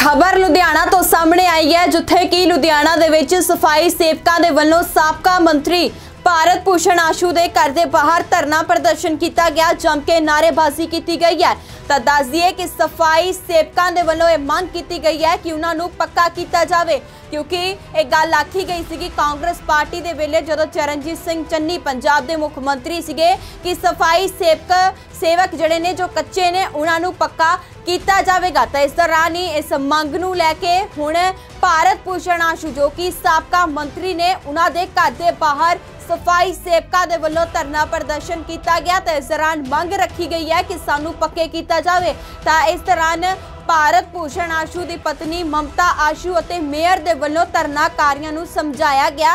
खबर लुधियाना तो सामने आई है जिथे कि लुधियाना दे विच सफाई सेवकां दे वल्लों साबका मंत्री भारत भूषण आशू के घर के बाहर धरना प्रदर्शन किया गया, जम के नारेबाजी की गई है। तो दस दिए कि सफाई सेवकां दे वल्लों यह मंग की गई है कि उन्होंने पक्का किया जाए, क्योंकि एक गल आखी गई सी कांग्रेस पार्टी के वेले जो चरणजीत सिंह चन्नी पंजाब के मुख मंत्री सीगे कि सफाई सेवक जड़े ने जो कच्चे ने उन्होंने पक्का किया जाएगा। तो इस दौरान ही इस मंग नूं लैके हुण भारत भूषण आशू जो कि साबका मंत्री ने उन्होंने घर के बाहर सफाई सेवकां दे वल्लों धरना प्रदर्शन किया गया। तो इस दौरान मंग रखी गई है कि सानू पक्के किया जाए। तो इस दौरान भारत भूषण आशू की पत्नी ममता आशू और मेयर के वल्लों धरनाकारियों को समझाया गया।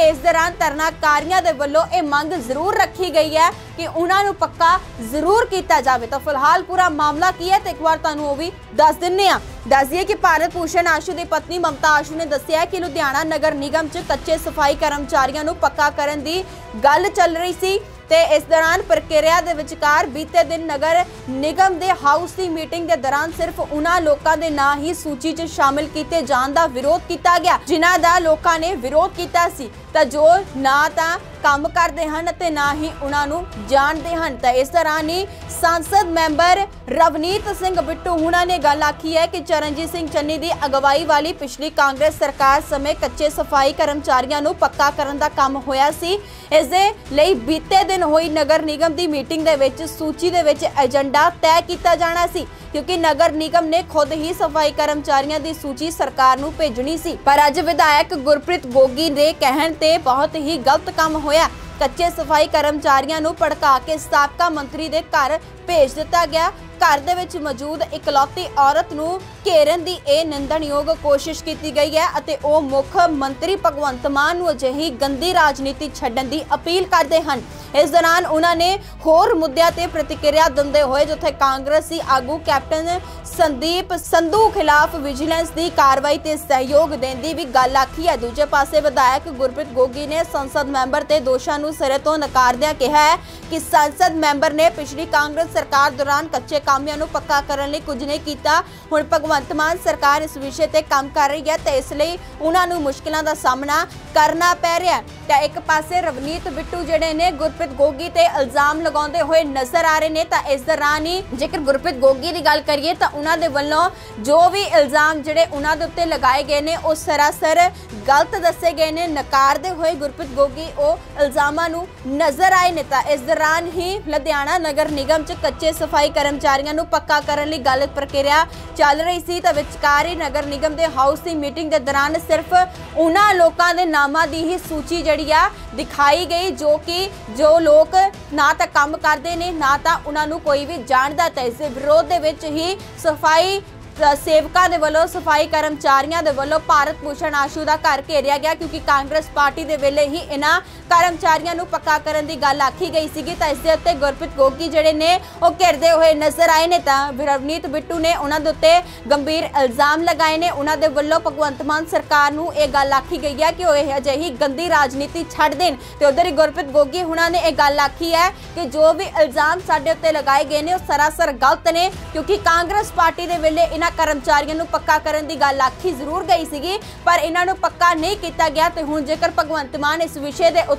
इस दौरान धरनाकारियों के वल्लों यह मंग जरूर रखी गई है कि उन्होंने पक्का जरूर किया जाए। तो फिलहाल पूरा मामला की है तो एक बार तुहानू वो भी दस दिने दस दिए कि भारत भूषण आशू की पत्नी ममता आशू ने दस्सिया कि लुधियाना नगर निगम च कच्चे सफाई कर्मचारियों को पक्का करने की गल चल रही सी। ते इस दौरान प्रक्रिया के विचकार बीते दिन नगर निगम के हाउस की मीटिंग के दौरान सिर्फ उन्होंने लोगों के नाम ही सूची च शामिल किए जाने का विरोध किया गया, जिन्हां दा लोगों ने विरोध किया सी। तो जो ना तां काम करते हैं ते ना ही उन्होंने जानते हैं। तो इस दौरान ही सांसद मैंबर रवनीत सिंह बिट्टू उन्होंने गल आखी है कि चरणजीत सिंह चन्नी की अगवाई वाली पिछली कांग्रेस सरकार समय कच्चे सफाई कर्मचारियों को पक्का करने का काम होया सी। इस दे लई बीते दिन हुई नगर निगम की मीटिंग दे विच सूची दे विच एजेंडा तय किया जाना सी, क्योंकि नगर निगम ने खुद ही सफाई कर्मचारियों की सूची सरकार नूं भेजनी सी। पर अज विधायक गुरप्रीत गोगी दे कहण ते बहुत ही गलत काम होया। कच्चे सफाई कर्मचारियों को भड़का के साबका मंत्री के घर भेज दिता गया। घर दे विच मौजूद इकलौती औरत नूं घेरन दी ए निंदणयोग कोशिश की गई है अते ओ मुख मंत्री भगवंत मान नूं अजिही गंदी राजनीति छड्डण दी अपील करते हैं। इस दौरान उन्होंने होर मुद्दों ते प्रतिक्रिया दिंदे हुए जिथे कांग्रेसी आगू कैप्टन संदीप संधू खिलाफ विजिलेंस की कार्रवाई ते सहयोग देने की भी गल आखी है। दूजे पासे विधायक गुरप्रीत गोगी ने संसद मैंबर के दोषों को सिरे तो नकारदिया कहा है कि संसद मैंबर ने पिछली कांग्रेस सरकार दौरान कच्चे कामियां नूं पक्का करने लई कुछ नहीं किया। हुण भगवंत मान सरकार इस विषय पर काम कर रही है तो इसलिए उन्होंने मुश्किलों का सामना करना पै रहा है। तो एक पासे रवनीत बिट्टू जिहड़े ने गुरप्रीत गोगी ते इल्जाम लगाते हुए नजर आ रहे हैं। तो इस दौरान ही जेकर गुरप्रीत गोगी की गल करिए तो उन्होंने वल्लों जो भी इल्जाम जिहड़े उन्होंने उत्ते लगाए गए ने वो सरासर गलत दसे गए ने। नकारते हुए गुरप्रीत गोगी वो इल्जामां नूं नजर आए ने। तो इस दौरान ही लुधियाना नगर निगम च कच्चे सफाई कर्मचारियों को पक्का करने लई गल प्रक्रिया चल रही सी। तो विचकार ही नगर निगम के हाउस की मीटिंग के दौरान सिर्फ उन्हां लोगों के नामां दी ही सूची जिहड़ी आ दिखाई गई जो लोग ना तो काम करते हैं ना तो उन्होंने कोई भी जानता। तो इस विरोध के विच ही सफाई सेवकों के वलों सफाई कर्मचारियों के वलों भारत भूषण आशू का घर घेरिया गया, क्योंकि कांग्रेस पार्टी के वेले ही इन्हां कर्मचारियों को पक्का करने की गल आखी गई सी। तो इसके उत्ते गुरप्रीत गोगी जिहड़े ने वो घेरते हुए नजर आए ने। तो रवनीत बिट्टू ने उन्होंने उत्ते गंभीर इल्जाम लगाए ने। उन्होंने वलों भगवंत मान सरकार नूं यह गल आखी गई है कि वह अजिही गंदी राजनीति छड्ड देण। ते उधर ही गुरप्रीत गोगी उन्होंने यह गल आखी है कि जो भी इल्जाम साडे उत्ते लगाए गए ने वो सरासर गलत ने, क्योंकि कांग्रेस पार्टी के वेले इन्हां कर्मचारियों को पक्का करने की गल आखी जरूर गई सी पर इन्हों पक्का नहीं किया गया। तो हुण जेकर भगवंत मान इस विषय के उत्ते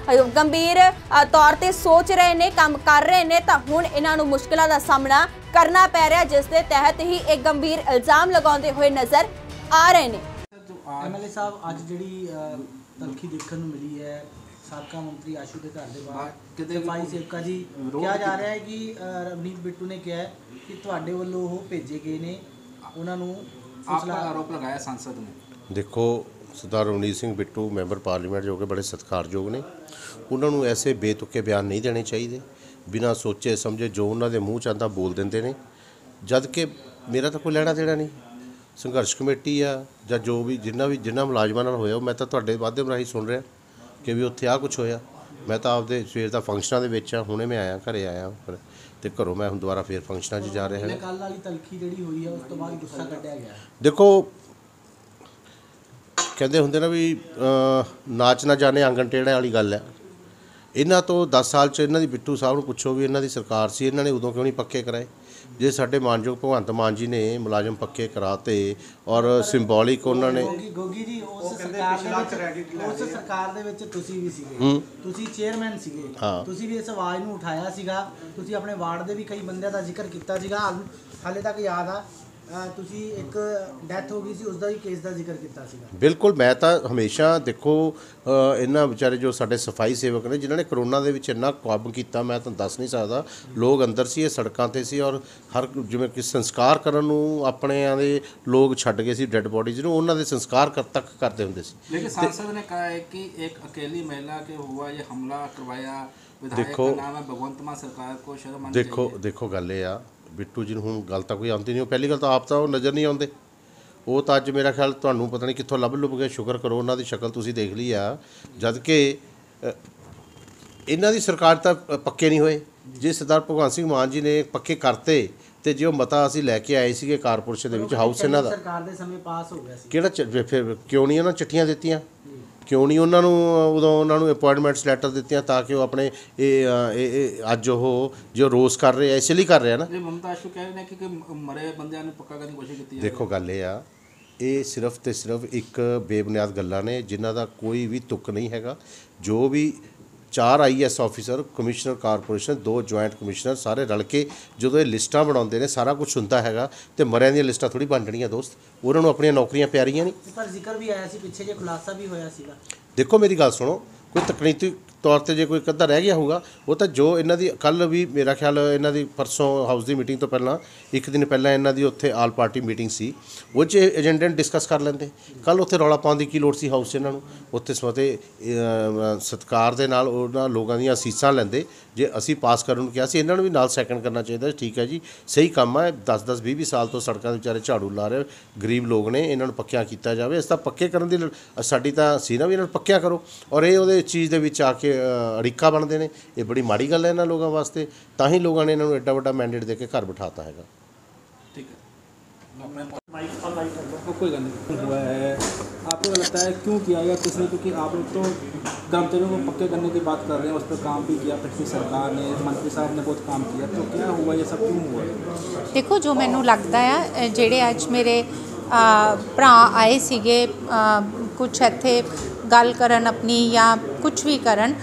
गंभीर तौर पर सोच रहे हैं, काम कर रहे हैं, तो हुण इन्हों मुश्किलों का सामना करना पै रहा, जिस दे तहत ही एक गंभीर इल्जाम लगाते हुए नजर आ रहे हैं। MLA साहब अज जिहड़ी तलखी देखने मिली है साबका मंत्री आशू के घर के बाहर सफाई सेवका जी कहा जा रहा है कि रवनीत बिट्टू ने कहा है कि तुहाडे वल्लों वो भेजे गए ने, उन्होंने आरोप लगाया सांसद ने। देखो सरदार रवनीत सिंह बिट्टू मैंबर पार्लीमेंट जो कि बड़े सत्कारयोग ने, उन्होंने ऐसे बेतुके बयान नहीं देने चाहिए। बिना सोचे समझे जो उन्होंने मूँह चाहता बोल देंगे ने, जद कि मेरा तो कोई लेना देना नहीं। संघर्ष कमेटी आ या जो भी जिन्ना मुलाजमान नाल होया मैं तो तुहाडे माध्यम राही सुन रहा कि भी उत्थे आ कुछ होया। मैं तो आपदे सवेर का फंक्शनां दे विच आ, हुणे मैं आया घरे आया तो घरों मैं हुण दुबारा फिर फंक्शनां 'च जा रहा है। कल वाली तलखी जिहड़ी हुई है उस तो बाद गुस्सा कढ़िया गया। देखो कहते होंगे ना भी नाच ना जाने आंगन टेढ़े वाली गल है। इन्हां तो 10 साल च इन्हां दी बिट्टू साहब नूं पुछो भी इन्हां दी सरकार सी, इन्हां ने उदों क्यों नहीं पक्के कराए। ਜੇ ਸਾਡੇ ਮਾਨਯੋਗ ਭਗਵੰਤ ਮਾਨ ਜੀ ਨੇ ਮੁਲਾਜ਼ਮ ਪੱਕੇ ਕਰਾਤੇ ਔਰ ਸਿੰਬੋਲਿਕ ਉਹਨਾਂ ਨੇ ਗੋਗੀ ਜੀ ਉਸ ਸਰਕਾਰ ਦੇ ਵਿੱਚ ਤੁਸੀਂ ਵੀ ਸੀਗੇ, ਤੁਸੀਂ ਚੇਅਰਮੈਨ ਸੀਗੇ, ਤੁਸੀਂ ਵੀ ਇਸ ਆਵਾਜ਼ ਨੂੰ ਉਠਾਇਆ ਸੀਗਾ, ਤੁਸੀਂ ਆਪਣੇ ਵਾਰਡ ਦੇ ਵੀ ਕਈ ਬੰਦਿਆਂ ਦਾ ਜ਼ਿਕਰ ਕੀਤਾ ਸੀਗਾ, ਹਾਲੇ ਤੱਕ ਯਾਦ ਆ ਤੁਸੀਂ ਇੱਕ ਡੈਥ ਹੋ ਗਈ ਸੀ ਉਸ ਦਾ ਵੀ ਕੇਸ ਦਾ ਜ਼ਿਕਰ ਕੀਤਾ ਸੀਗਾ। ਬਿਲਕੁਲ, ਮੈਂ ਤਾਂ ਹਮੇਸ਼ਾ ਦੇਖੋ ਇਹਨਾਂ ਵਿਚਾਰੇ ਜੋ ਸਾਡੇ ਸਫਾਈ ਸੇਵਕ ਨੇ ਜਿਨ੍ਹਾਂ ਨੇ ਕਰੋਨਾ ਦੇ ਵਿੱਚ ਇੰਨਾ ਕੰਮ ਕੀਤਾ, ਮੈਂ ਤੁਹਾਨੂੰ ਦੱਸ ਨਹੀਂ ਸਕਦਾ। ਲੋਕ ਅੰਦਰ ਸੀ, ਇਹ ਸੜਕਾਂ ਤੇ ਸੀ ਔਰ ਹਰ ਜਿਵੇਂ ਕਿ ਸੰਸਕਾਰ ਕਰਨ ਨੂੰ ਆਪਣਿਆਂ ਦੇ ਲੋਕ ਛੱਡ ਗਏ ਸੀ ਡੈੱਡ ਬੋਡੀਜ਼ ਨੂੰ, ਉਹਨਾਂ ਦੇ ਸੰਸਕਾਰ ਤੱਕ ਕਰਦੇ ਹੁੰਦੇ ਸੀ। लेकिन सांसद ने कहा है कि एक अकेली महिला के हुआ ये हमला करवाया, विधायक देखो- का नाम है भगवंत मान सरकार को शर्म आनी चाहिए। ਦੇਖੋ ਗੱਲ ਇਹ ਆ, ਬਿੱਟੂ ਜੀ ਨੂੰ ਹੁਣ ਗੱਲ ਤਾਂ ਕੋਈ ਆਉਂਦੀ ਨਹੀਂ। ਪਹਿਲੀ ਗੱਲ ਤਾਂ ਆਪ ਤਾਂ ਉਹ ਨਜ਼ਰ ਨਹੀਂ ਆਉਂਦੇ, ਉਹ ਤਾਂ ਅੱਜ ਮੇਰਾ ਖਿਆਲ ਤੁਹਾਨੂੰ ਪਤਾ ਨਹੀਂ ਕਿੱਥੋਂ ਲੱਭ ਲੁੱਭ ਗਏ। ਸ਼ੁਕਰ ਕਰੋ ਉਹਨਾਂ ਦੀ ਸ਼ਕਲ ਤੁਸੀਂ ਦੇਖ ਲਈ ਆ, ਜਦ ਕਿ ਇਹਨਾਂ ਦੀ ਸਰਕਾਰ ਤਾਂ ਪੱਕੇ ਨਹੀਂ ਹੋਏ। ਜੇ ਸਰਦਾਰ ਭਗਵੰਤ ਸਿੰਘ ਮਾਨ ਜੀ ਨੇ ਪੱਕੇ ਕਰਤੇ ਤੇ ਜੇ ਉਹ ਮਤਾ ਅਸੀਂ ਲੈ ਕੇ ਆਏ ਸੀਗੇ ਕਾਰਪੋਰੇਸ਼ਨ ਦੇ ਵਿੱਚ ਹਾਊਸ ਇਹਨਾਂ ਦਾ ਸਰਕਾਰ ਦੇ ਸਮੇਂ ਪਾਸ ਹੋ ਗਿਆ ਸੀ, ਕਿਹੜਾ ਫਿਰ ਕਿਉਂ ਨਹੀਂ ਉਹਨਾਂ ਚਿੱਠੀਆਂ ਦਿੱਤੀਆਂ, ਕਿਉਂ ਨਹੀਂ ਉਹਨਾਂ ਨੂੰ ਉਦੋਂ ਉਹਨਾਂ ਨੂੰ ਅਪਾਇੰਟਮੈਂਟਸ ਲੈਟਰ ਦਿੱਤੀਆਂ ਤਾਂ ਕਿ ਉਹ ਆਪਣੇ ਇਹ ਅੱਜ ਉਹ ਜੋ ਰੋਸ ਕਰ ਰਹੇ ਆ ਇਸ ਲਈ ਕਰ ਰਹੇ ਆ ਨਾ। ਜੇ ਮਮਤਾ ਆਸ਼ੂ ਕਹਿ ਰਹੇ ਨੇ ਕਿ ਮਰੇ ਬੰਦਿਆਂ ਨੂੰ ਪੱਕਾ ਕਰਨ ਦੀ ਕੋਸ਼ਿਸ਼ ਕੀਤੀ ਹੈ। ਦੇਖੋ ਗੱਲ ਇਹ ਆ, ਇਹ ਸਿਰਫ ਤੇ ਸਿਰਫ ਇੱਕ ਬੇਬੁਨਿਆਦ ਗੱਲਾਂ ਨੇ ਜਿਨ੍ਹਾਂ ਦਾ ਕੋਈ ਵੀ ਤੁੱਕ ਨਹੀਂ ਹੈਗਾ। ਜੋ ਵੀ 4 IAS officer, commissioner corporation, 2 joint commissioner ਸਾਰੇ ਰਲ ਕੇ ਜਦੋਂ ਇਹ ਲਿਸਟਾਂ ਬਣਾਉਂਦੇ ਨੇ ਸਾਰਾ ਕੁਝ ਹੁੰਦਾ ਹੈਗਾ ਤੇ ਮਰਿਆਂ ਦੀਆਂ ਲਿਸਟਾਂ ਥੋੜੀ ਬਣ ਜਾਣੀਆਂ ਦੋਸਤ, ਉਹਨਾਂ ਨੂੰ ਆਪਣੀਆਂ ਨੌਕਰੀਆਂ ਪਿਆਰੀਆਂ ਨਹੀਂ। ਪਰ ਜ਼ਿਕਰ ਵੀ ਆਇਆ ਸੀ ਪਿੱਛੇ ਜੇ ਖੁਲਾਸਾ ਵੀ ਹੋਇਆ ਸੀਗਾ। ਦੇਖੋ ਮੇਰੀ ਗੱਲ ਸੁਣੋ, ਕੋਈ ਤਕਨੀਕੀ ਤੌਰ ਤੇ ਜੇ ਕੋਈ ਅੱਧਾ ਰਹਿ ਗਿਆ ਹੋਊਗਾ ਉਹ ਤਾਂ ਜੋ ਇਹਨਾਂ ਦੀ ਕੱਲ੍ਹ ਵੀ ਮੇਰਾ ਖਿਆਲ ਇਹਨਾਂ ਦੀ ਪਰਸੋਂ ਹਾਊਸ ਦੀ ਮੀਟਿੰਗ ਤੋਂ ਪਹਿਲਾਂ ਇੱਕ ਦਿਨ ਪਹਿਲਾਂ ਇਹਨਾਂ ਦੀ ਉੱਥੇ ਆਲ ਪਾਰਟੀ ਮੀਟਿੰਗ ਸੀ, ਉਹ 'ਚ ਏਜੰਡੇ ਨੂੰ ਡਿਸਕਸ ਕਰ ਲੈਂਦੇ। ਕੱਲ੍ਹ ਉੱਥੇ ਰੌਲਾ ਪਾਉਣ ਦੀ ਕੀ ਲੋੜ ਸੀ ਹਾਊਸ 'ਚ ਇਹਨਾਂ ਨੂੰ? ਉੱਥੇ ਸਮਤੇ ਸਤਿਕਾਰ ਦੇ ਨਾਲ ਉਹਨਾਂ ਲੋਕਾਂ ਦੀਆਂ ਅਸੀਸਾਂ ਲੈਂਦੇ। ਜੇ ਅਸੀਂ ਪਾਸ ਕਰਨ ਨੂੰ ਕਿਹਾ ਸੀ, ਇਹਨਾਂ ਨੂੰ ਵੀ ਨਾਲ ਸੈਕਿੰਡ ਕਰਨਾ ਚਾਹੀਦਾ। ਠੀਕ ਹੈ ਜੀ, ਸਹੀ ਕੰਮ ਹੈ। 10-10 20-20 ਸਾਲ ਤੋਂ ਸੜਕਾਂ ਦੇ ਵਿਚਾਰੇ ਝਾੜੂ ਲਾ ਰਹੇ ਗਰੀਬ ਲੋਕ ਨੇ, ਇਹਨਾਂ ਨੂੰ ਪੱਕਿਆਂ ਕੀਤਾ ਜਾਵੇ। ਇਸ ਤਾਂ ਪੱਕੇ ਕਰਨ ਦੀ ਸਾਡੀ ਤਾਂ ਸੀ ਨਾ ਵੀ ਇਹਨਾਂ ਨੂੰ ਪੱਕਿਆਂ ਕਰੋ, ਔਰ ਇਹ ਉਹਦੇ ਚੀਜ਼ ਦੇ ਵਿੱਚ ਆ ਕੇ ਅੜਿੱਕਾ ਬਣਦੇ ਨੇ। ਇਹ ਬੜੀ ਮਾੜੀ ਗੱਲ ਹੈ ਇਹਨਾਂ ਲੋਕਾਂ ਵਾਸਤੇ, ਤਾਂ ਹੀ ਲੋਕਾਂ ਨੇ ਇਹਨਾਂ ਨੂੰ ਐਡਾ ਵੱਡਾ ਮੈਂਡੇਟ ਦੇ ਕੇ ਘਰ ਬਿਠਾਤਾ ਹੈਗਾ। ठीक है, कोई गल नहीं हुआ है। आपको लगता है क्यों किया गया किसने? क्योंकि आप लोग तो कर्मचारियों को पक्के करने की बात कर रहे हैं, उस पर काम भी किया पिछली सरकार ने, मंत्री साहब ने बहुत काम किया, तो क्या हुआ, ये सब क्यों हुआ? देखो, जो मैनू लगता है जेड़े अज मेरे भरा आए सीगे कुछ इत्थे गल करन अपनी या कुछ भी करन,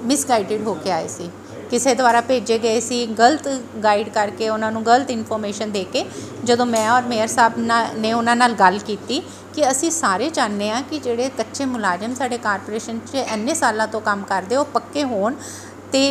मिसगाइडिड होके आए सी, किसी द्वारा भेजे गए सी, गलत गाइड करके उन्होंने गलत इन्फॉर्मेशन दे के जदों मैं और मेयर साहब ने उन्हां नाल गल कीती कि असी सारे चाहते हैं कि जिहड़े कच्चे मुलाजम साडे कारपोरेशन च इन्ने सालों तो काम करते वो पक्के होण। ते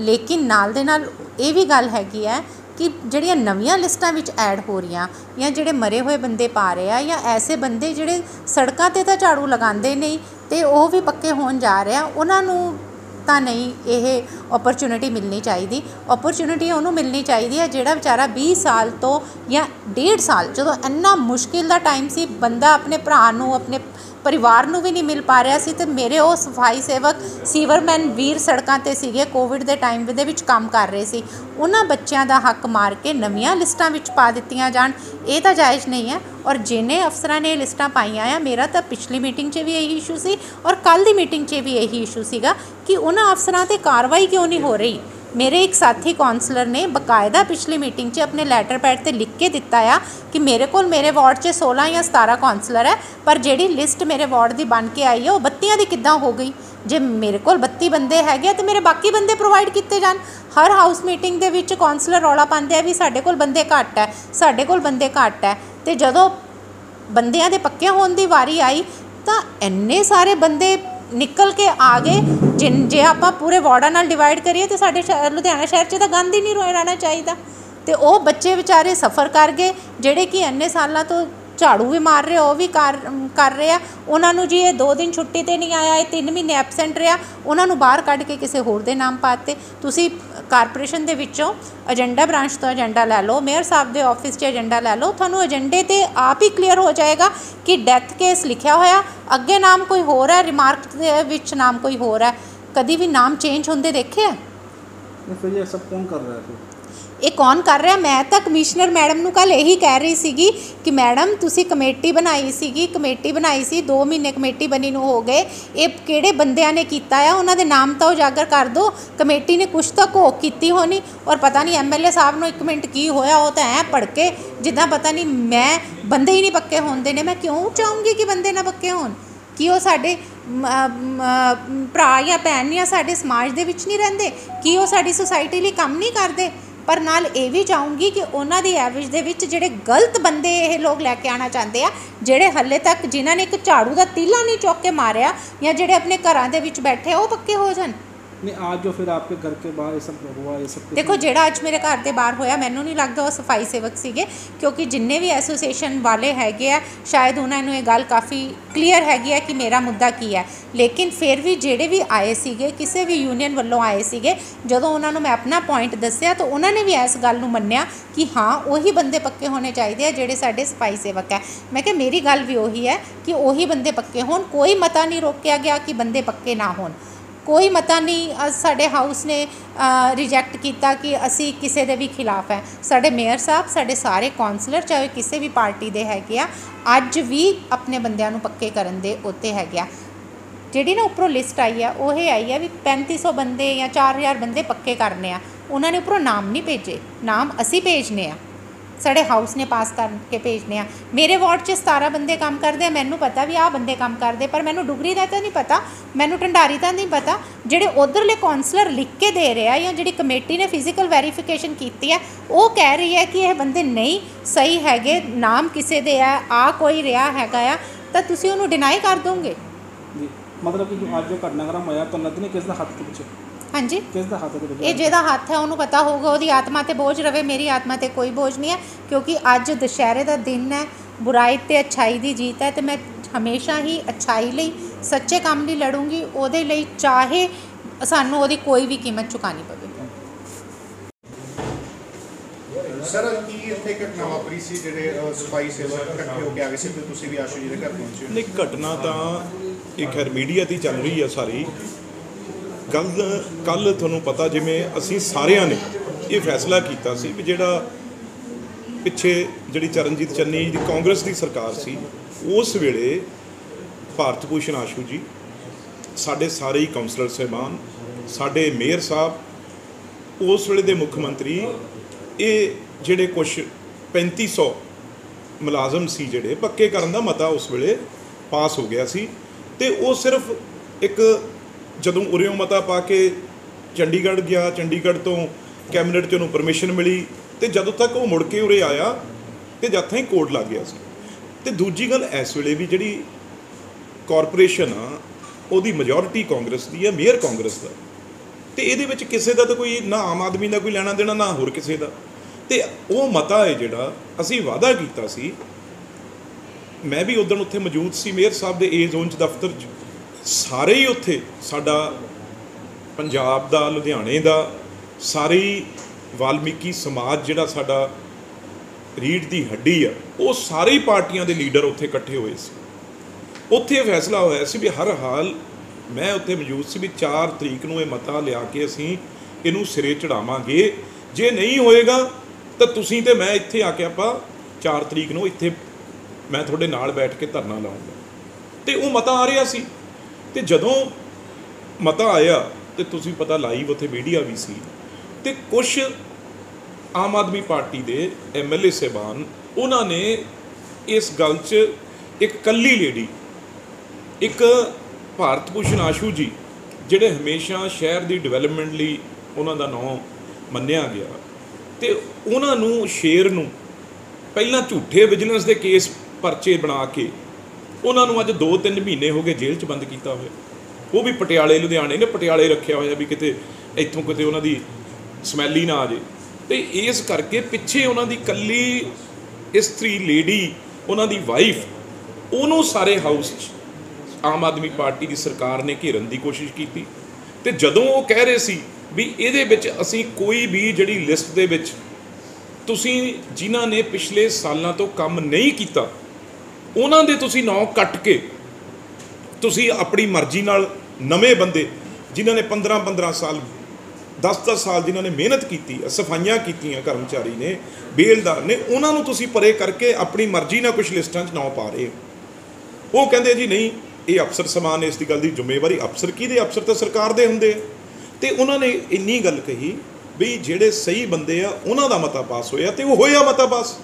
लेकिन नाल दे नाल ये भी गल हैगी है कि ਜਿਹੜੀਆਂ ਨਵੀਆਂ ਲਿਸਟਾਂ ਵਿੱਚ ਐਡ ਹੋ ਰਹੀਆਂ ਜਾਂ ਜਿਹੜੇ ਮਰੇ ਹੋਏ ਬੰਦੇ ਪਾ ਰਹੇ ਆ ਜਾਂ ਐਸੇ ਬੰਦੇ ਜਿਹੜੇ ਸੜਕਾਂ 'ਤੇ ਤਾਂ ਝਾੜੂ ਲਗਾਉਂਦੇ ਨਹੀਂ ਤੇ ਉਹ ਵੀ ਪੱਕੇ ਹੋਣ ਜਾ ਰਹੇ ਆ, ਉਹਨਾਂ ਨੂੰ ਤਾਂ ਨਹੀਂ ਇਹ ਓਪਰਚੁਨਿਟੀ ਮਿਲਣੀ ਚਾਹੀਦੀ। ਓਪਰਚੁਨਿਟੀ ਉਹਨੂੰ ਮਿਲਣੀ ਚਾਹੀਦੀ ਹੈ ਜਿਹੜਾ ਵਿਚਾਰਾ 20 ਸਾਲ ਤੋਂ ਜਾਂ 1.5 ਸਾਲ ਜਦੋਂ ਇੰਨਾ ਮੁਸ਼ਕਿਲ ਦਾ ਟਾਈਮ ਸੀ, ਬੰਦਾ ਆਪਣੇ ਭਰਾ ਨੂੰ ਆਪਣੇ परिवार ਨੂੰ भी नहीं मिल पा रहा सी। तो मेरे वो सफाई सेवक सीवरमैन वीर सड़कों ते सीगे कोविड के टाइम दे विच काम कर रहे सी, उन्हां बच्चों का हक मार के नवीं लिस्टां विच पा दित्तियां जाण, ये तो जायज़ नहीं है। और जिन्हें अफसरां ने लिस्टां पाईयां आ, मेरा तो पिछली मीटिंग च भी यही इशू सी और कल की मीटिंग च भी यही इशू सीगा कि उन्हां अफसरां ते कार्रवाई क्यों नहीं हो रही। मेरे एक साथी कौंसलर ने बकायदा पिछली मीटिंग च अपने लैटर पैड ते लिख के दिता आ कि मेरे को मेरे वार्ड च 16 या 17 कौंसलर है, पर जिहड़ी लिस्ट मेरे वार्ड की बन के आई है वो 32 की किद्दां हो गई। जे मेरे को 32 बंदे है तो मेरे बाकी बंदे प्रोवाइड किए जान। हर हाउस मीटिंग दे विच कौंसलर रौला पाते हैं भी साडे कोल बंदे घट है, साडे कोल बंदे घट है। तो जदों बंदियां दे पक्के होने की वारी आई तो इन्ने सारे बंदे निकल के आ गए। जे आप पूरे वार्डां नाल डिवाइड करिए तो साडे लुधियाना शहर च तो गंद ही नहीं रहना चाहिए। तो वो बच्चे बेचारे सफ़र कर गए जिहड़े कि इन्ने सालों तो झाड़ू भी मार रहे, वो भी कर रहे हैं। उन्होंने जी ये 2 दिन छुट्टी ते नहीं आया, ये 3 महीने एबसेंट रहा, उन्होंने बाहर कढ़ के किसी होर दे नाम पाते। तुसी कारपोरेशन दे विचों एजेंडा ब्रांच तो एजेंडा लै लो, मेयर साहब के ऑफिस च एजेंडा लै लो, थानू एजेंडे ते आप ही क्लीयर हो जाएगा कि डैथ केस लिखा होया, अगे नाम कोई होर है, रिमार्क दे विच नाम कोई होर है। कभी भी नाम चेंज होंदे देखे? फिर ये सब कौन कर रहा है? ਇਹ ਕੌਣ ਕਰ ਰਿਹਾ? ਮੈਂ ਤਾਂ ਕਮਿਸ਼ਨਰ ਮੈਡਮ ਨੂੰ ਕੱਲ੍ਹ ਇਹੀ ਕਹਿ ਰਹੀ ਸੀਗੀ ਕਿ ਮੈਡਮ ਤੁਸੀਂ ਕਮੇਟੀ ਬਣਾਈ ਸੀ 2 ਮਹੀਨੇ ਕਮੇਟੀ ਬਣੀ ਨੂੰ ਹੋ ਗਏ, ਇਹ ਕਿਹੜੇ ਬੰਦਿਆਂ ਨੇ ਕੀਤਾ ਆ, ਉਹਨਾਂ ਦੇ ਨਾਮ ਤਾਂ ਉਜਾਗਰ ਕਰ ਦਿਓ। ਕਮੇਟੀ ਨੇ ਕੁਛ ਤਾਂ ਘੋਖ ਕੀਤੀ ਹੋਣੀ। ਔਰ ਪਤਾ ਨਹੀਂ MLA ਸਾਹਿਬ ਨੂੰ 1 ਮਿੰਟ ਕੀ ਹੋਇਆ, ਉਹ ਤਾਂ ਐਂ ਭੜਕੇ ਜਿੱਦਾਂ ਪਤਾ ਨਹੀਂ ਮੈਂ ਬੰਦੇ ਹੀ ਨਹੀਂ ਪੱਕੇ ਹੁੰਦੇ ਨੇ। ਮੈਂ ਕਿਉਂ ਚਾਹੂੰਗੀ ਕਿ ਬੰਦੇ ਨਾ ਪੱਕੇ ਹੋਣ? ਕਿ ਉਹ ਸਾਡੇ ਭਰਾ ਜਾਂ ਭੈਣ ਜਾਂ ਸਾਡੇ ਸਮਾਜ ਦੇ ਵਿੱਚ ਨਹੀਂ ਰਹਿੰਦੇ? ਕਿ ਉਹ ਸਾਡੀ ਸੁਸਾਇਟੀ ਲਈ ਕੰਮ ਨਹੀਂ ਕਰਦੇ? ਪਰ ਨਾਲ ਇਹ ਵੀ ਚਾਹੂੰਗੀ ਕਿ ਉਹਨਾਂ ਦੀ ਐਵਰੇਜ ਦੇ ਵਿੱਚ ਜਿਹੜੇ ਗਲਤ ਬੰਦੇ ਇਹ ਲੋਕ ਲੈ ਕੇ ਆਉਣਾ ਚਾਹੁੰਦੇ ਆ, ਜਿਹੜੇ ਹਾਲੇ ਤੱਕ ਜਿਨ੍ਹਾਂ ਨੇ ਇੱਕ ਝਾੜੂ ਦਾ ਤੀਲਾ ਨਹੀਂ ਚੁੱਕ ਕੇ ਮਾਰਿਆ ਜਾਂ ਜਿਹੜੇ ਆਪਣੇ ਘਰਾਂ ਦੇ ਵਿੱਚ ਬੈਠੇ ਉਹ ਪੱਕੇ ਹੋ ਜਾਣ। नहीं आज जो फिर आपके घर के बाहर ये सब हुआ, ये सब देखो ਜਿਹੜਾ ਅੱਜ ਮੇਰੇ ਘਰ ਦੇ ਬਾਹਰ ਹੋਇਆ, ਮੈਨੂੰ ਨਹੀਂ ਲੱਗਦਾ ਉਹ ਸਫਾਈ ਸੇਵਕ ਸੀਗੇ, ਕਿਉਂਕਿ ਜਿੰਨੇ ਵੀ ਐਸੋਸੀਏਸ਼ਨ ਵਾਲੇ ਹੈਗੇ ਆ ਸ਼ਾਇਦ ਉਹਨਾਂ ਨੂੰ ਇਹ ਗੱਲ ਕਾਫੀ ਕਲੀਅਰ ਹੈਗੀ ਹੈ ਕਿ ਮੇਰਾ ਮੁੱਦਾ ਕੀ ਹੈ। ਲੇਕਿਨ ਫਿਰ ਵੀ ਜਿਹੜੇ ਵੀ ਆਏ ਸੀਗੇ, ਕਿਸੇ ਵੀ ਯੂਨੀਅਨ ਵੱਲੋਂ ਆਏ ਸੀਗੇ, ਜਦੋਂ ਉਹਨਾਂ ਨੂੰ ਮੈਂ ਆਪਣਾ ਪੁਆਇੰਟ ਦੱਸਿਆ ਤਾਂ ਉਹਨਾਂ ਨੇ ਵੀ ਇਸ ਗੱਲ ਨੂੰ ਮੰਨਿਆ ਕਿ ਹਾਂ ਉਹੀ ਬੰਦੇ ਪੱਕੇ ਹੋਣੇ ਚਾਹੀਦੇ ਆ ਜਿਹੜੇ ਸਾਡੇ ਸਫਾਈ ਸੇਵਕ ਹੈ। ਮੈਂ ਕਿਹਾ ਮੇਰੀ ਗੱਲ ਵੀ ਉਹੀ ਹੈ ਕਿ ਉਹੀ ਬੰਦੇ ਪੱਕੇ ਹੋਣ। ਕੋਈ ਮਤਾ ਨਹੀਂ ਰੋਕਿਆ ਗਿਆ ਕਿ ਬੰਦੇ ਪੱਕੇ ਨਾ ਹੋਣ, ਕੋਈ ਮਤਾ ਨਹੀਂ ਸਾਡੇ ਹਾਊਸ ਨੇ ਰਿਜੈਕਟ ਕੀਤਾ ਕਿ ਅਸੀਂ ਕਿਸੇ ਦੇ ਵੀ ਖਿਲਾਫ ਹੈ। ਸਾਡੇ ਮੇਅਰ ਸਾਹਿਬ, ਸਾਡੇ ਸਾਰੇ ਕੌਂਸਲਰ ਚਾਹੇ ਕਿਸੇ ਵੀ ਪਾਰਟੀ ਦੇ ਹੈਗੇ ਆ, ਅੱਜ ਵੀ ਆਪਣੇ ਬੰਦਿਆਂ ਨੂੰ ਪੱਕੇ ਕਰਨ ਦੇ ਉੱਤੇ ਹੈਗੇ ਆ। ਜਿਹੜੀ ਨਾ ਉੱਪਰੋਂ ਲਿਸਟ ਆਈ ਆ ਉਹ ਇਹ ਆਈ ਆ ਵੀ 3500 ਬੰਦੇ ਜਾਂ 4000 ਬੰਦੇ ਪੱਕੇ ਕਰਨੇ ਆ। ਉਹਨਾਂ ਨੇ ਉੱਪਰੋਂ ਨਾਮ ਨਹੀਂ ਭੇਜੇ, ਨਾਮ ਅਸੀਂ ਭੇਜਨੇ ਆ, ਸਾਡੇ ਹਾਊਸ ਨੇ ਪਾਸ ਕਰਕੇ ਭੇਜਨੇ ਆ। ਮੇਰੇ ਵਾਰਡ 'ਚ 17 ਬੰਦੇ ਕੰਮ ਕਰਦੇ ਆ, ਮੈਨੂੰ ਪਤਾ ਵੀ ਆਹ ਬੰਦੇ ਕੰਮ ਕਰਦੇ, ਪਰ ਮੈਨੂੰ ਡੁਗਰੀ ਦਾ ਤਾਂ ਨਹੀਂ ਪਤਾ, ਮੈਨੂੰ ਢੰਡਾਰੀ ਦਾ ਨਹੀਂ ਪਤਾ। ਜਿਹੜੇ ਉੱਧਰਲੇ ਕੌਂਸਲਰ ਲਿਖ ਕੇ ਦੇ ਰਿਹਾ ਜਾਂ ਜਿਹੜੀ ਕਮੇਟੀ ਨੇ ਫਿਜ਼ੀਕਲ ਵੈਰੀਫਿਕੇਸ਼ਨ ਕੀਤੀ ਹੈ ਉਹ ਕਹਿ ਰਹੀ ਹੈ ਕਿ ਇਹ ਬੰਦੇ ਨਹੀਂ ਸਹੀ ਹੈਗੇ, ਨਾਮ ਕਿਸੇ ਦੇ ਆ, ਆ ਕੋਈ ਰਿਹਾ ਹੈਗਾ ਆ, ਤਾਂ ਤੁਸੀਂ ਉਹਨੂੰ ਡਿਨਾਈ ਕਰ ਦੋਗੇ। मतलब कि जो आज जो घटनाक्रम होया तो नदी ने किस दा हथ के पीछे? हाँ जी, किस दा हथ के ये ਜਿਹਦਾ ਹੱਥ ਹੈ ਉਹਨੂੰ ਪਤਾ ਹੋਊਗਾ, ਉਹਦੀ ਆਤਮਾ ਤੇ ਬੋਝ ਰਵੇ, ਮੇਰੀ ਆਤਮਾ ਤੇ ਕੋਈ ਬੋਝ ਨਹੀਂ ਹੈ, ਕਿਉਂਕਿ ਅੱਜ ਦੁਸ਼ਹਿਰੇ ਦਾ ਦਿਨ ਹੈ, ਬੁਰਾਈ ਤੇ ਅੱਛਾਈ ਦੀ ਜੀਤ ਹੈ, ਤੇ ਮੈਂ ਹਮੇਸ਼ਾ ਹੀ ਅੱਛਾਈ ਲਈ, ਸੱਚੇ ਕੰਮ ਲਈ ਲੜੂੰਗੀ, ਉਹਦੇ ਲਈ ਚਾਹੇ ਸਾਨੂੰ ਉਹਦੀ ਕੋਈ ਵੀ ਕੀਮਤ ਚੁਕਾਣੀ ਪਵੇ। ਸਰ ਕੀ ਇੱਥੇ ਘਟਨਾ ਵਾਪਰੀ ਸੀ, ਜਿਹੜੇ ਸਫਾਈ ਸੇਵਕ ਇਕੱਠੇ ਹੋ ਕੇ ਆ ਗਏ ਸੀ ਤੇ ਤੁਸੀਂ ਵੀ ਆਸ਼ੂ ਜੀ ਦੇ ਘਰ ਪਹੁੰਚੇ? ਨਹੀਂ, ਘਟਨਾ ਤਾਂ ਇਹ ਖੈਰ ਮੀਡੀਆ 'ਤੇ ਚੱਲ ਰਹੀ ਹੈ ਸਾਰੀ ਗੱਲ। ਕੱਲ੍ਹ ਤੁਹਾਨੂੰ ਪਤਾ ਜਿਵੇਂ ਅਸੀਂ ਸਾਰਿਆਂ ਨੇ ਇਹ ਫੈਸਲਾ ਕੀਤਾ ਸੀ ਵੀ ਜਿਹੜਾ ਪਿੱਛੇ ਜਿਹੜੀ ਚਰਨਜੀਤ ਚੰਨੀ ਦੀ ਕਾਂਗਰਸ ਦੀ ਸਰਕਾਰ ਸੀ, ਉਸ ਵੇਲੇ ਭਾਰਤ ਭੂਸ਼ਣ ਆਸ਼ੂ ਜੀ, ਸਾਡੇ ਸਾਰੇ ਹੀ ਕਾਉਂਸਲਰ ਸਾਹਿਬਾਨ, ਸਾਡੇ ਮੇਅਰ ਸਾਹਿਬ, ਉਸ ਵੇਲੇ ਦੇ ਮੁੱਖ ਮੰਤਰੀ, ਇਹ ਜਿਹੜੇ ਕੁਛ 3500 ਮੁਲਾਜ਼ਮ ਸੀ ਜਿਹੜੇ ਪੱਕੇ ਕਰਨ ਦਾ ਮਤਾ ਉਸ ਵੇਲੇ ਪਾਸ ਹੋ ਗਿਆ ਸੀ। ਤੇ ਉਹ ਸਿਰਫ ਇੱਕ ਜਦੋਂ ਉਰਿਓਂ ਮਤਾ ਪਾ ਕੇ ਚੰਡੀਗੜ੍ਹ ਗਿਆ, ਚੰਡੀਗੜ੍ਹ ਤੋਂ ਕੈਬਨਿਟ 'ਚ ਉਹਨੂੰ ਪਰਮਿਸ਼ਨ ਮਿਲੀ, ਤੇ ਜਦੋਂ ਤੱਕ ਉਹ ਮੁੜ ਕੇ ਉਰੇ ਆਇਆ ਤੇ ਜਦ ਤਾਈਂ ਕੋਰਟ ਲੱਗ ਗਿਆ ਸੀ। ਤੇ ਦੂਜੀ ਗੱਲ, ਇਸ ਵੇਲੇ ਵੀ ਜਿਹੜੀ ਕਾਰਪੋਰੇਸ਼ਨ ਆ ਉਹਦੀ ਮੈਜੋਰਿਟੀ ਕਾਂਗਰਸ ਦੀ ਹੈ, ਮੇਅਰ ਕਾਂਗਰਸ ਦਾ, ਤੇ ਇਹਦੇ ਵਿੱਚ ਕਿਸੇ ਦਾ ਤਾਂ ਕੋਈ ਨਾ ਆਮ ਆਦਮੀ ਦਾ ਕੋਈ ਲੈਣਾ ਦੇਣਾ ਨਾ ਹੋਰ ਕਿਸੇ ਦਾ। ਤੇ ਉਹ ਮਤਾ ਹੈ ਜਿਹੜਾ ਅਸੀਂ ਵਾਅਦਾ ਕੀਤਾ ਸੀ, ਮੈਂ ਵੀ ਉਦੋਂ ਉੱਥੇ ਮੌਜੂਦ ਸੀ ਮੇਅਰ ਸਾਹਿਬ ਦੇ ਏ ਜ਼ੋਨ 'ਚ ਦਫ਼ਤਰ 'ਚ, ਸਾਰੇ ਹੀ ਉੱਥੇ ਸਾਡਾ ਪੰਜਾਬ ਦਾ, ਲੁਧਿਆਣੇ ਦਾ, ਸਾਰੇ ਹੀ ਵਾਲਮੀਕੀ ਸਮਾਜ ਜਿਹੜਾ ਸਾਡਾ ਰੀੜ੍ਹ ਦੀ ਹੱਡੀ ਆ, ਉਹ ਸਾਰੇ ਹੀ ਪਾਰਟੀਆਂ ਦੇ ਲੀਡਰ ਉੱਥੇ ਇਕੱਠੇ ਹੋਏ ਸੀ। ਉੱਥੇ ਫੈਸਲਾ ਹੋਇਆ ਸੀ ਵੀ ਹਰ ਹਾਲ, ਮੈਂ ਉੱਥੇ ਮੌਜੂਦ ਸੀ, ਵੀ 4 ਤਰੀਕ ਨੂੰ ਇਹ ਮਤਾ ਲਿਆ ਕੇ ਅਸੀਂ ਇਹਨੂੰ ਸਿਰੇ ਚੜਾਵਾਂਗੇ। ਜੇ ਨਹੀਂ ਹੋਏਗਾ ਤਾਂ ਤੁਸੀਂ ਤੇ ਮੈਂ ਇੱਥੇ ਆ ਕੇ ਆਪਾਂ 4 ਤਰੀਕ ਨੂੰ ਇੱਥੇ ਮੈਂ ਤੁਹਾਡੇ ਨਾਲ ਬੈਠ ਕੇ ਧਰਨਾ ਲਾਉਂਗਾ। ਤੇ ਉਹ ਮਤਾ ਆ ਰਿਹਾ ਸੀ, ਤੇ ਜਦੋਂ ਮਤਾ ਆਇਆ ਤੇ ਤੁਸੀਂ ਪਤਾ ਲਾਈਵ ਉੱਥੇ ਮੀਡੀਆ ਵੀ ਸੀ, ਤੇ ਕੁਛ ਆਮ ਆਦਮੀ ਪਾਰਟੀ ਦੇ MLA ਸਾਹਿਬਾਨ, ਉਹਨਾਂ ਨੇ ਇਸ ਗੱਲ 'ਚ ਇੱਕ ਕੱਲੀ ਲੇਡੀ, ਇੱਕ ਭਾਰਤ ਭੂਸ਼ਣ ਆਸ਼ੂ ਜੀ, ਜਿਹੜੇ ਹਮੇਸ਼ਾ ਸ਼ਹਿਰ ਦੀ ਡਿਵੈਲਪਮੈਂਟ ਲਈ ਉਹਨਾਂ ਦਾ ਨਾਂ ਮੰਨਿਆ ਗਿਆ, ਤੇ ਉਹਨਾਂ ਨੂੰ ਸ਼ੇਰ ਨੂੰ ਪਹਿਲਾਂ ਝੂਠੇ ਵਿਜੀਲੈਂਸ ਦੇ ਕੇਸ ਪਰਚੇ ਬਣਾ ਕੇ ਉਹਨਾਂ ਨੂੰ ਅੱਜ 2-3 ਮਹੀਨੇ ਹੋ ਗਏ ਜੇਲ੍ਹ 'ਚ ਬੰਦ ਕੀਤਾ ਹੋਇਆ। ਉਹ ਵੀ ਪਟਿਆਲੇ, ਲੁਧਿਆਣੇ ਨੇ ਪਟਿਆਲੇ ਰੱਖਿਆ ਹੋਇਆ ਵੀ ਕਿਤੇ ਇੱਥੋਂ ਕਿਤੇ ਉਹਨਾਂ ਦੀ ਸਮੈਲ ਹੀ ਨਾ ਆ ਜੇ। ਤੇ ਇਸ ਕਰਕੇ ਪਿੱਛੇ ਉਹਨਾਂ ਦੀ ਕੱਲੀ ਇਸਤਰੀ ਲੇਡੀ, ਉਹਨਾਂ ਦੀ ਵਾਈਫ, ਉਹਨੂੰ ਸਾਰੇ ਹਾਊਸ 'ਚ ਆਮ ਆਦਮੀ ਪਾਰਟੀ ਦੀ ਸਰਕਾਰ ਨੇ ਘੇਰਨ ਦੀ ਕੋਸ਼ਿਸ਼ ਕੀਤੀ। ਤੇ ਜਦੋਂ ਉਹ ਕਹਿ ਰਹੇ ਸੀ ਵੀ ਇਹਦੇ ਵਿੱਚ ਅਸੀਂ ਕੋਈ ਵੀ ਜਿਹੜੀ ਲਿਸਟ ਦੇ ਵਿੱਚ ਤੁਸੀਂ ਜਿਨ੍ਹਾਂ ਨੇ ਪਿਛਲੇ ਸਾਲਾਂ ਤੋਂ ਕੰਮ ਨਹੀਂ ਕੀਤਾ ਉਹਨਾਂ ਦੇ ਤੁਸੀਂ ਨਾਂ ਕੱਟ ਕੇ ਤੁਸੀਂ ਆਪਣੀ ਮਰਜ਼ੀ ਨਾਲ ਨਵੇਂ ਬੰਦੇ ਜਿਨ੍ਹਾਂ ਨੇ 15-15 ਸਾਲ 10-10 ਸਾਲ ਜਿਨ੍ਹਾਂ ਨੇ ਮਿਹਨਤ ਕੀਤੀ ਹੈ, ਸਫਾਈਆਂ ਕੀਤੀਆਂ ਕਰਮਚਾਰੀ ਨੇ, ਬੇਲਦਾਰ ਨੇ, ਉਹਨਾਂ ਨੂੰ ਤੁਸੀਂ ਪਰੇ ਕਰਕੇ ਆਪਣੀ ਮਰਜ਼ੀ ਨਾਲ ਕੁਝ ਲਿਸਟਾਂ 'ਚ ਨਾਂ ਪਾ ਰਹੇ ਹੋ। ਉਹ ਕਹਿੰਦੇ ਜੀ ਨਹੀਂ ਇਹ ਅਫਸਰ ਸਮਾਨ, ਇਸ ਦੀ ਗੱਲ ਦੀ ਜ਼ਿੰਮੇਵਾਰੀ ਅਫਸਰ ਕਿਹਦੇ, ਅਫਸਰ ਤਾਂ ਸਰਕਾਰ ਦੇ ਹੁੰਦੇ ਆ। ਤੇ ਉਹਨਾਂ ਨੇ ਇੰਨੀ ਗੱਲ ਕਹੀ ਵੀ ਜਿਹੜੇ ਸਹੀ ਬੰਦੇ ਆ ਉਹਨਾਂ ਦਾ ਮਤਾ ਪਾਸ ਹੋਇਆ, ਤੇ ਉਹ ਹੋਇਆ ਮਤਾ ਪਾਸ।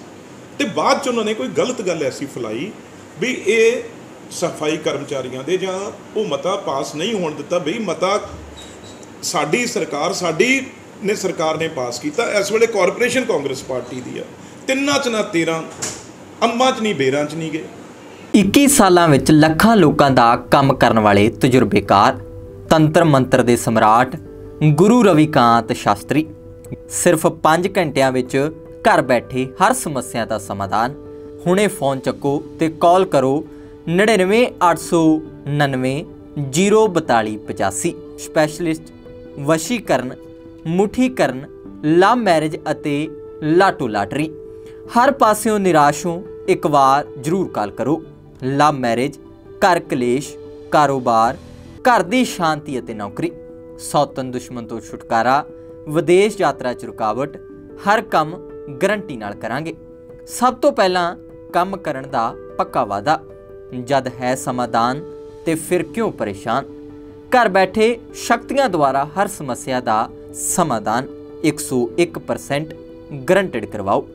ਤੇ ਬਾਅਦ 'ਚ ਉਹਨਾਂ ਨੇ ਕੋਈ ਗਲਤ ਗੱਲ ਐਸੀ ਫੈਲਾਈ ਵੀ ਇਹ ਸਫਾਈ ਕਰਮਚਾਰੀਆਂ ਦੇ ਜਾਂ ਉਹ ਮਤਾ ਪਾਸ ਨਹੀਂ ਹੋਣ ਦਿੱਤਾ, ਬਈ ਮਤਾ ਸਾਡੀ ਸਰਕਾਰ, ਸਰਕਾਰ ਨੇ ਪਾਸ ਕੀਤਾ। ਇਸ ਵੇਲੇ ਕਾਰਪੋਰੇਸ਼ਨ ਕਾਂਗਰਸ ਪਾਰਟੀ ਦੀ ਆ, 3 'ਚ ਨਾ 13, ਅੰਬਾਂ 'ਚ ਨਹੀਂ ਬੇਰਾਂ 'ਚ ਨਹੀਂ ਗਏ। 21 ਸਾਲਾਂ ਵਿੱਚ ਲੱਖਾਂ ਲੋਕਾਂ ਦਾ ਕੰਮ ਕਰਨ ਵਾਲੇ ਤਜਰਬੇਕਾਰ ਤੰਤਰ ਮੰਤਰ ਦੇ ਸਮਰਾਟ ਗੁਰੂ ਰਵੀਕਾਂਤ ਸ਼ਾਸਤਰੀ ਸਿਰਫ 5 ਘੰਟਿਆਂ ਵਿੱਚ ਘਰ ਬੈਠੇ ਹਰ ਸਮੱਸਿਆ ਦਾ ਸਮਾਧਾਨ। ਹੁਣੇ ਫੋਨ ਚੱਕੋ ਤੇ ਕਾਲ ਕਰੋ 99 899 04285। ਸਪੈਸ਼ਲਿਸਟ ਵਸ਼ੀਕਰਨ, ਮੁੱਠੀਕਰਨ, ਲਵ ਮੈਰਿਜ ਅਤੇ ਲਾਟੋ ਲਾਟਰੀ। ਹਰ ਪਾਸਿਓਂ ਨਿਰਾਸ਼ ਹੋ, ਇੱਕ ਵਾਰ ਜ਼ਰੂਰ ਕਾਲ ਕਰੋ। ਲਵ ਮੈਰਿਜ, ਘਰ ਕਲੇਸ਼, ਕਾਰੋਬਾਰ, ਘਰ ਦੀ ਸ਼ਾਂਤੀ ਅਤੇ ਨੌਕਰੀ, ਸੌਤਨ ਦੁਸ਼ਮਣ ਤੋਂ ਛੁਟਕਾਰਾ, ਵਿਦੇਸ਼ ਯਾਤਰਾ 'ਚ ਰੁਕਾਵਟ, ਹਰ ਕੰਮ ਗਰੰਟੀ ਨਾਲ ਕਰਾਂਗੇ। ਸਭ ਤੋਂ ਪਹਿਲਾਂ ਕੰਮ ਕਰਨ ਦਾ ਪੱਕਾ ਵਾਅਦਾ। ਜਦ ਹੈ ਸਮਾਧਾਨ ਤੇ ਫਿਰ ਕਿਉਂ ਪਰੇਸ਼ਾਨ। ਘਰ ਬੈਠੇ ਸ਼ਕਤੀਆਂ ਦੁਆਰਾ ਹਰ ਸਮੱਸਿਆ ਦਾ ਸਮਾਧਾਨ 101% ਗਰੰਟਡ ਕਰਵਾਓ।